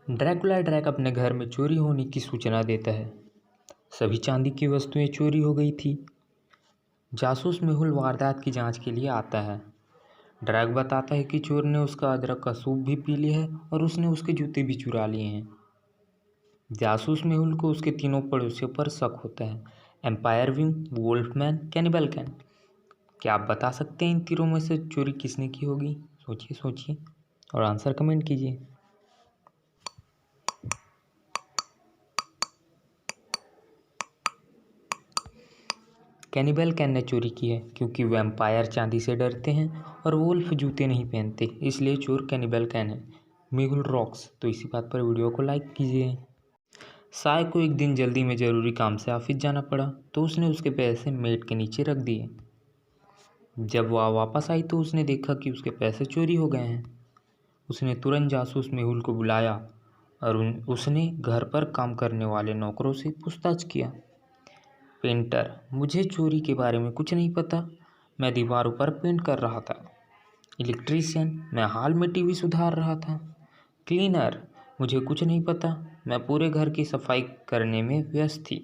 Dracula ड्रैक अपने घर में चोरी होने की सूचना देता है। सभी चांदी की वस्तुएं चोरी हो गई थी। जासूस मेहुल वारदात की जांच के लिए आता है। ड्रैक बताता है कि चोर ने उसका अदरक का सूप भी पी लिया है और उसने उसके जूते भी चुरा लिए हैं। जासूस मेहुल को उसके तीनों पड़ोसियों पर शक होता है, एम्पायर विंग, वोल्फमैन, कैनिबल कैन। क्या आप बता सकते हैं इन तीनों में से चोरी किसने की होगी? सोचिए सोचिए और आंसर कमेंट कीजिए। कैनिबल कैन ने चोरी की है क्योंकि वैम्पायर चांदी से डरते हैं और वुल्फ जूते नहीं पहनते, इसलिए चोर कैनिबल कैन है। मेहुल रॉक्स तो इसी बात पर वीडियो को लाइक कीजिए। साय को एक दिन जल्दी में ज़रूरी काम से ऑफिस जाना पड़ा तो उसने उसके पैसे मेट के नीचे रख दिए। जब वह वापस आई तो उसने देखा कि उसके पैसे चोरी हो गए हैं। उसने तुरंत जासूस मेहुल को बुलाया और उसने घर पर काम करने वाले नौकरों से पूछताछ किया। पेंटर, मुझे चोरी के बारे में कुछ नहीं पता, मैं दीवारों पर पेंट कर रहा था। इलेक्ट्रीशियन, मैं हाल में टीवी सुधार रहा था। क्लीनर, मुझे कुछ नहीं पता, मैं पूरे घर की सफाई करने में व्यस्त थी।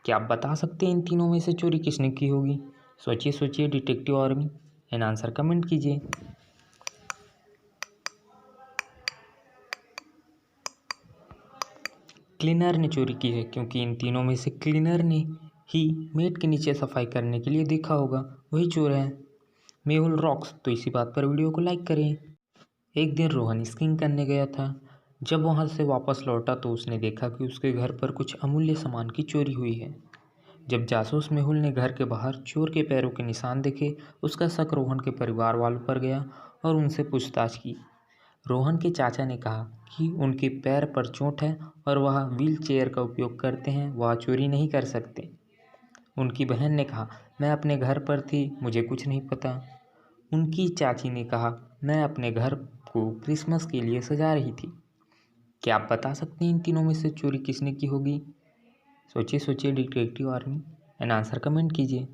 क्या आप बता सकते हैं इन तीनों में से चोरी किसने की होगी? सोचिए सोचिए detective army and answer comment कीजिए। क्लीनर ने चोरी की है क्योंकि इन तीनों में से क्लीनर ने ही मेट के नीचे सफाई करने के लिए देखा होगा, वही चोर है। मेहुल रॉक्स तो इसी बात पर वीडियो को लाइक करें। एक दिन रोहन स्कीइंग करने गया था। जब वहां से वापस लौटा तो उसने देखा कि उसके घर पर कुछ अमूल्य सामान की चोरी हुई है। जब जासूस मेहुल ने घर के बाहर चोर के पैरों के निशान देखे, उसका शक रोहन के परिवार वालों पर गया और उनसे पूछताछ की। रोहन के चाचा ने कहा कि उनके पैर पर चोट है और वह व्हील चेयर का उपयोग करते हैं, वह चोरी नहीं कर सकते। उनकी बहन ने कहा, मैं अपने घर पर थी, मुझे कुछ नहीं पता। उनकी चाची ने कहा, मैं अपने घर को क्रिसमस के लिए सजा रही थी। क्या आप बता सकते हैं इन तीनों में से चोरी किसने की होगी? सोचिए सोचिए detective army and answer comment कीजिए।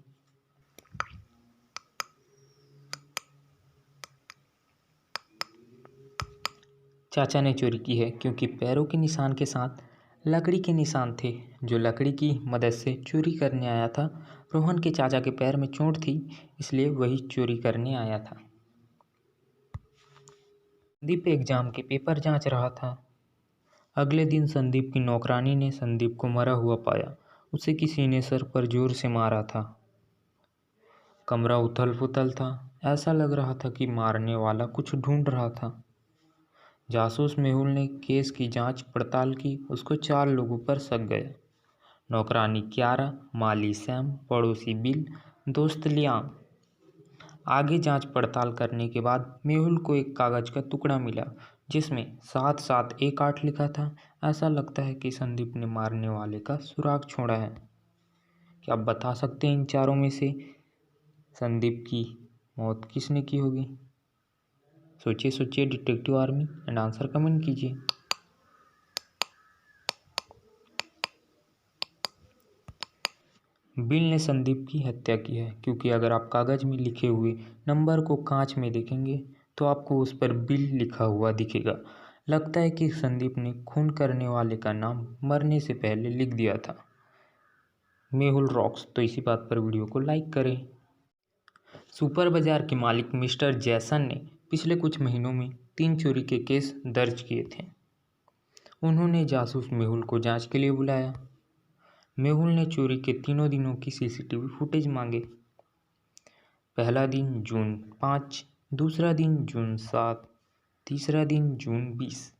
चाचा ने चोरी की है क्योंकि पैरों के निशान के साथ लकड़ी के निशान थे, जो लकड़ी की मदद से चोरी करने आया था। रोहन के चाचा के पैर में चोट थी, इसलिए वही चोरी करने आया था। संदीप एग्जाम के पेपर जांच रहा था। अगले दिन संदीप की नौकरानी ने संदीप को मरा हुआ पाया। उसे किसी ने सर पर जोर से मारा था। कमरा उथल पुथल था, ऐसा लग रहा था कि मारने वाला कुछ ढूंढ रहा था। जासूस मेहुल ने केस की जांच पड़ताल की, उसको 4 लोगों पर शक गया। नौकरानी क्यारा, माली सैम, पड़ोसी बिल, दोस्त लियाम। आगे जांच पड़ताल करने के बाद मेहुल को एक कागज का टुकड़ा मिला जिसमें 7718 लिखा था। ऐसा लगता है कि संदीप ने मारने वाले का सुराग छोड़ा है। क्या आप बता सकते हैं इन चारों में से संदीप की मौत किसने की होगी? सोचिए सोचिए detective army and answer comment कीजिए। बिल ने संदीप की हत्या की है क्योंकि अगर आप कागज में लिखे हुए नंबर को कांच में देखेंगे तो आपको उस पर बिल लिखा हुआ दिखेगा। लगता है कि संदीप ने खून करने वाले का नाम मरने से पहले लिख दिया था। मेहुल रॉक्स तो इसी बात पर वीडियो को लाइक करें। सुपर बाजार के मालिक मिस्टर जैसन ने पिछले कुछ महीनों में 3 चोरी के केस दर्ज किए थे। उन्होंने जासूस मेहुल को जांच के लिए बुलाया। मेहुल ने चोरी के तीनों दिनों की सीसीटीवी फुटेज मांगे। पहला दिन जून 5, दूसरा दिन जून 7, तीसरा दिन जून 20।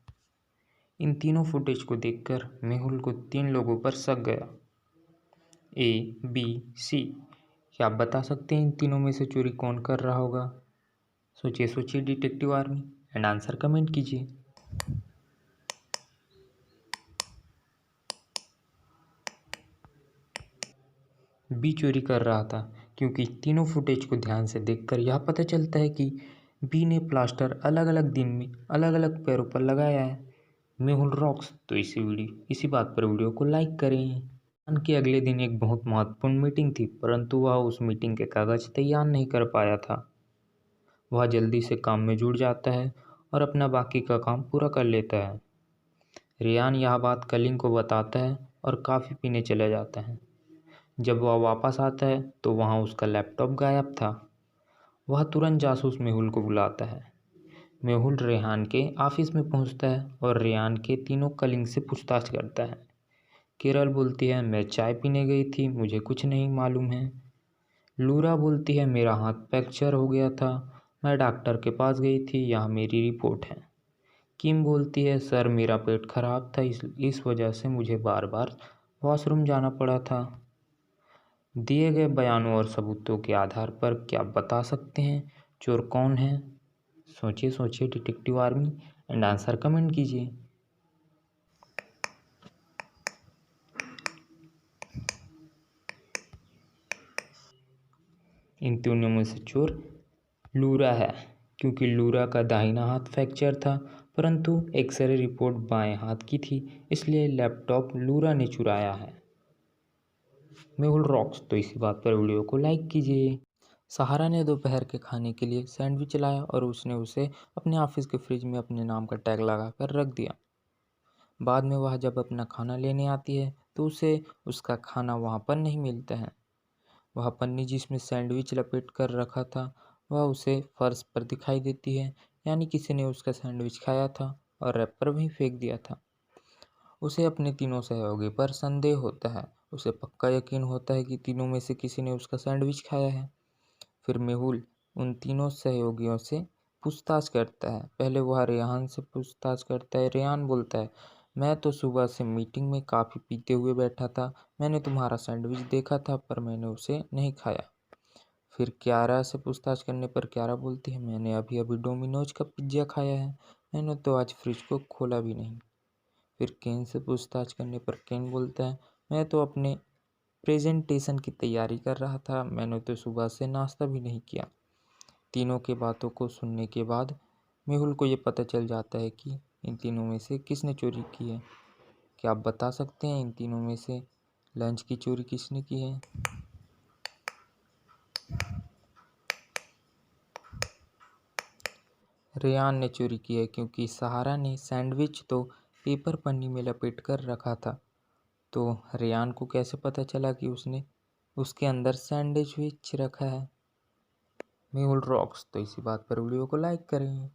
इन तीनों फुटेज को देखकर मेहुल को 3 लोगों पर शक गया, ए, बी, सी। क्या आप बता सकते हैं इन तीनों में से चोरी कौन कर रहा होगा? सोचिए सोचिए detective army and answer comment कीजिए। बी चोरी कर रहा था क्योंकि तीनों फुटेज को ध्यान से देखकर यह पता चलता है कि बी ने प्लास्टर अलग अलग दिन में अलग अलग पैरों पर लगाया है। मेहुल रॉक्स तो इसी बात पर वीडियो को लाइक करें। के अगले दिन एक बहुत महत्वपूर्ण मीटिंग थी, परंतु वह उस मीटिंग के कागज तैयार नहीं कर पाया था। वह जल्दी से काम में जुट जाता है और अपना बाकी का काम पूरा कर लेता है। रेयान यह बात कलिंग को बताता है और काफ़ी पीने चला जाता है। जब वह वापस आता है तो वहाँ उसका लैपटॉप गायब था। वह तुरंत जासूस मेहुल को बुलाता है। मेहुल रेहान के ऑफिस में पहुंचता है और रेयान के तीनों कलिंग से पूछताछ करता है। केरल बोलती है, मैं चाय पीने गई थी, मुझे कुछ नहीं मालूम है। लूरा बोलती है, मेरा हाथ फ्रैक्चर हो गया था, मैं डॉक्टर के पास गई थी, यह मेरी रिपोर्ट है। किम बोलती है, सर मेरा पेट खराब था, इस वजह से मुझे बार बार वॉशरूम जाना पड़ा था। दिए गए बयानों और सबूतों के आधार पर क्या आप बता सकते हैं चोर कौन है? सोचिए सोचिए detective army, and answer comment कीजिए। इन तीनों में से चोर लूरा है, क्योंकि लूरा का दाहिना हाथ फ्रैक्चर था, परंतु एक्सरे रिपोर्ट बाएं हाथ की थी, इसलिए लैपटॉप लूरा ने चुराया है। मेहुल रॉक्स, तो इसी बात पर वीडियो को लाइक कीजिए। सहारा ने दोपहर के खाने के लिए सैंडविच लाया और उसने उसे अपने ऑफिस के फ्रिज में अपने नाम का टैग लगाकर रख दिया। बाद में वह जब अपना खाना लेने आती है तो उसे उसका खाना वहाँ पर नहीं मिलता है। वह पन्नी जिसमें सैंडविच लपेट कर रखा था वह उसे फर्श पर दिखाई देती है, यानी किसी ने उसका सैंडविच खाया था और रैपर भी फेंक दिया था। उसे अपने तीनों सहयोगी पर संदेह होता है। उसे पक्का यकीन होता है कि तीनों में से किसी ने उसका सैंडविच खाया है। फिर मेहुल उन तीनों सहयोगियों से पूछताछ करता है। पहले वह रेहान से पूछताछ करता है। रेहान बोलता है, मैं तो सुबह से मीटिंग में काफ़ी पीते हुए बैठा था, मैंने तुम्हारा सैंडविच देखा था पर मैंने उसे नहीं खाया। फिर क्यारा से पूछताछ करने पर क्यारा बोलती है, मैंने अभी अभी डोमिनोज का पिज्ज़ा खाया है, मैंने तो आज फ्रिज को खोला भी नहीं। फिर केन से पूछताछ करने पर केन बोलता है, मैं तो अपने प्रेजेंटेशन की तैयारी कर रहा था, मैंने तो सुबह से नाश्ता भी नहीं किया। तीनों के बातों को सुनने के बाद मेहुल को ये पता चल जाता है कि इन तीनों में से किसने चोरी की है। क्या आप बता सकते हैं इन तीनों में से लंच की चोरी किसने की है? रेयान ने चोरी की है, क्योंकि सहारा ने सैंडविच तो पेपर पन्नी में लपेट कर रखा था। तो रेयान को कैसे पता चला कि उसने उसके अंदर सैंडविच रखा है? मेहुल रॉक्स, तो इसी बात पर वीडियो को लाइक करें।